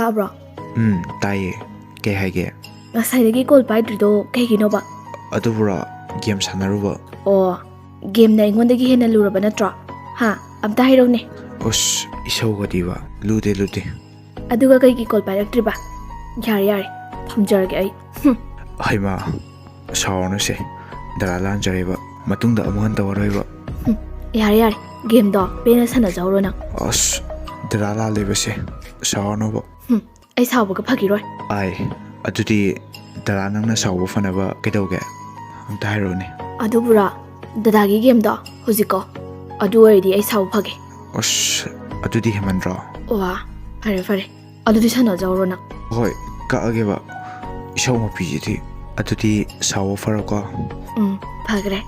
ꯇꯥꯕ꯭ꯔꯣ? ꯇꯥꯏꯌꯦ. ꯀꯩ ꯍꯥꯏꯒꯦ? ꯉꯁꯥꯏꯗꯒꯤ ꯀꯣꯜ ꯄꯥꯏꯗ꯭ꯔꯤꯗꯣ ꯀꯩꯒꯤꯅꯣꯕ? ꯑꯗꯨꯕꯨꯔꯣ ꯒꯦꯝ ꯁꯥꯟꯅꯔꯨꯕ. ꯑꯣ, ꯒꯦꯝꯅ ꯑꯩꯉꯣꯟꯗꯒꯤ ꯍꯦꯟꯅ ꯂꯨꯔꯕ ꯅꯠꯇ꯭ꯔꯣ? ꯍꯥ, ꯑꯝꯇ ꯍꯥꯏꯔꯧꯅꯦ. ꯑꯁ, ꯏꯁꯧꯒꯗꯤꯕ. ꯂꯨꯗꯦ. ꯑꯗꯨꯒ ꯀꯩꯒꯤ ꯀꯣꯜ ꯄꯥꯏꯔꯛꯇ꯭ꯔꯤꯕ? ꯌꯥꯔꯦ. ꯊꯝꯖꯔꯒꯦ ꯑꯩ. ꯍꯩꯃꯥ, ꯁꯥꯎꯔꯅꯨꯁꯦ. ꯗꯗꯥ ꯂꯥꯟꯖꯔꯦꯕ. ꯃꯇꯨꯡꯗ ꯑꯃꯨꯛ ꯍꯟ ꯇꯧꯔꯔꯣꯏꯕ. ꯌꯥꯔꯦ. ꯒꯦꯝꯗꯣ ꯄꯦꯟꯅ ꯁꯥꯟꯅꯖꯍꯧꯔꯣ ꯅꯪ. ꯑꯁ, ꯗꯗꯥ ꯂꯥꯜꯂꯦꯕꯁꯦ. ꯁꯥꯎꯔꯅꯨꯕ. ꯑꯩ ꯁꯥꯎꯕꯒ ꯐꯈꯤꯔꯣꯏ. ꯑꯗꯨꯗꯤ ꯗꯗꯥ ꯅꯪꯅ ꯁꯥꯎꯕ ꯐꯅꯕ ꯀꯩꯗꯧꯒꯦ? ꯑꯝꯇ ꯍꯥꯏꯔꯛꯎꯅꯦ. ꯑꯗꯨꯕꯨꯔꯣ, ꯗꯗꯥꯒꯤ ꯒꯦꯝꯗꯣ ꯍꯧꯖꯤꯛꯀꯣ. ꯑꯗꯨ ꯑꯣꯏꯔꯗꯤ ꯑꯩ ꯁꯥꯎꯕ ꯐꯒꯦ. ꯑꯁ, ꯑꯗꯨꯗꯤ ꯍꯦꯃꯟꯗ꯭ꯔꯣ? ꯋꯥ, ꯐꯔꯦ. ꯑꯗꯨꯗꯤ ꯁꯥꯟꯅꯖꯍꯧꯔꯣ ꯅꯪ. ꯍꯣꯏ, ꯀꯛꯑꯒꯦꯕ. ꯏꯁꯧ ꯃꯄꯤꯁꯤꯗꯤ. ꯑꯗꯨꯗꯤ ꯁꯥꯎꯕ ꯐꯔꯣꯀꯣ. ꯐꯈ꯭ꯔꯦ.